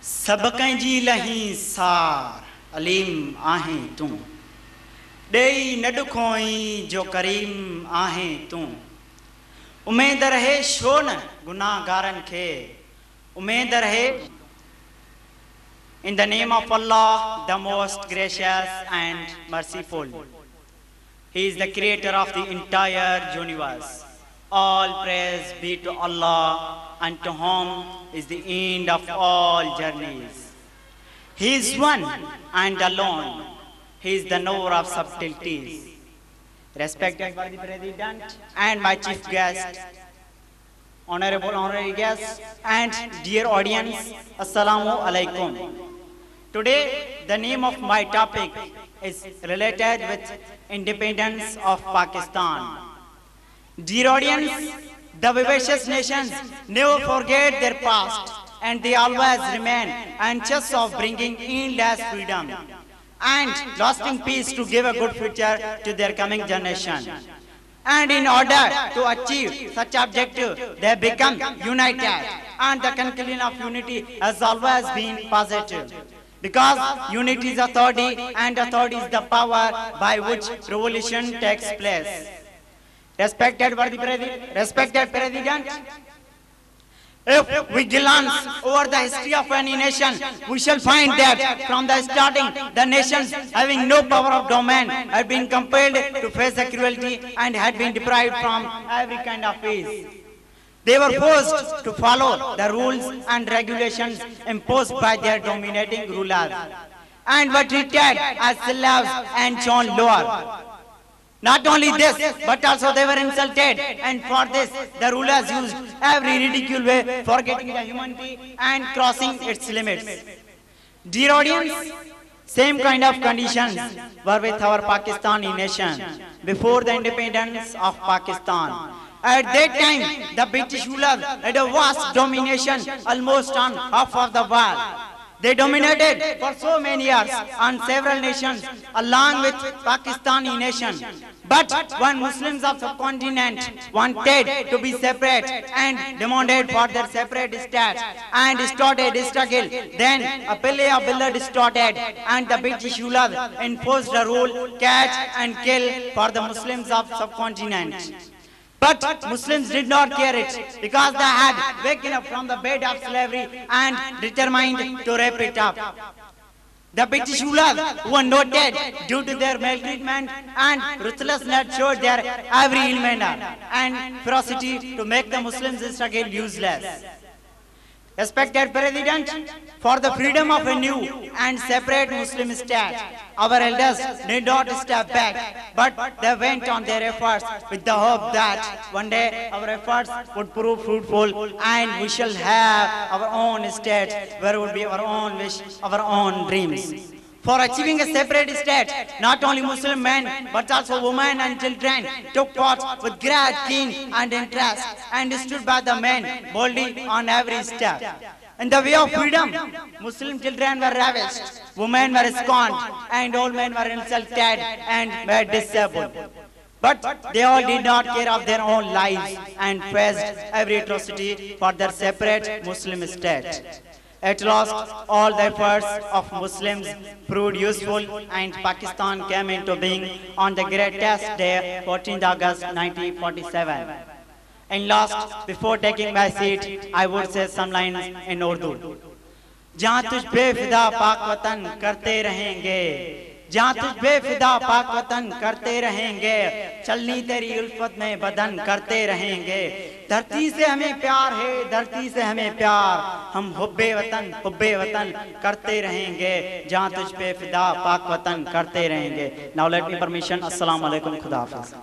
सब कंहिंजी लही सार अलीम आहे तूं ॾेई न ॾुखोई जो करीम आहे तूं उमेद रहे छो न गुनाहगारनि खे उमेद रहे In the name of Allah, the most gracious and merciful. He is the creator of the entire universe. All praise be to Allah, and to whom is the end of all journeys. He is one and alone. He is the knower of subtleties. Respected by the President and my chief guest, honorary guests, and dear audience, Assalamu alaikum. Today, the name of my topic is related with independence of Pakistan. Dear audience, the vivacious nations never forget their past, and they always remain anxious of bringing endless freedom and lasting peace to give a good future to their coming generation. And in order to achieve such objective, they become united, and the conclusion of unity has always been positive. Because unity is authority, and authority is the power by which revolution takes place. Respected President, if we glance over the history of any nation, we shall find that from the starting, the nations having no power of domain had been compelled to face the cruelty and had been deprived from every kind of peace. They were forced to follow the rules and regulations imposed by their dominating rulers, and were treated as slaves and shown lower. Not only this, but also they were insulted, and for this the rulers used every ridicule way, forgetting the humanity and crossing its limits. Dear audience, same kind of conditions were with our Pakistani nation before the independence of Pakistan. At that time, the British rulers had a vast domination almost on half of the world. They dominated for so many years on several nations along with Pakistani nation. But when Muslims of the subcontinent wanted to be separate and demanded for their separate state and started a struggle, then a play of blood started, and the British rulers enforced a rule, catch and kill for the Muslims of the subcontinent. But Muslims did not care it, because they had waken up from the bed of slavery and determined to rip it up. The British rulers, who were noted due to their maltreatment and ruthlessness, showed their every ill manner and ferocity to make the Muslims' struggle useless. Respected President, for the freedom of a new and separate Muslim state, our elders did not step back, but they went on their efforts with the hope that one day our efforts would prove fruitful and we shall have our own state where would be our own wish, our own dreams. For achieving a separate state, not only Muslim men but also women and children took part with great keen and interest and stood by the men boldly on every step. In the way of freedom, Muslim children were ravished, women were scorned, and old men were insulted and made disabled. But they all did not care of their own lives and faced every atrocity for their separate Muslim state. At last, all the efforts of Muslims proved useful, and Pakistan came into being on the greatest day, 14th August 1947. And last, before taking my seat, I would say some lines in Urdu. जहाँ तुझ पे फिदा पाक वतन करते रहेंगे, जहाँ तुझ पे फिदा पाक वतन करते रहेंगे, चलनी तेरी उल्फत में बदन करते रहेंगे। धरती से हमें प्यार है, धरती से हमें प्यार, हम हुब्बे वतन करते रहेंगे, जहाँ तुझ पे फिदा पाक वतन करते रहेंगे। Now let me permission, अस्सलाम वालेकुम, खुदा हाफ़िज़।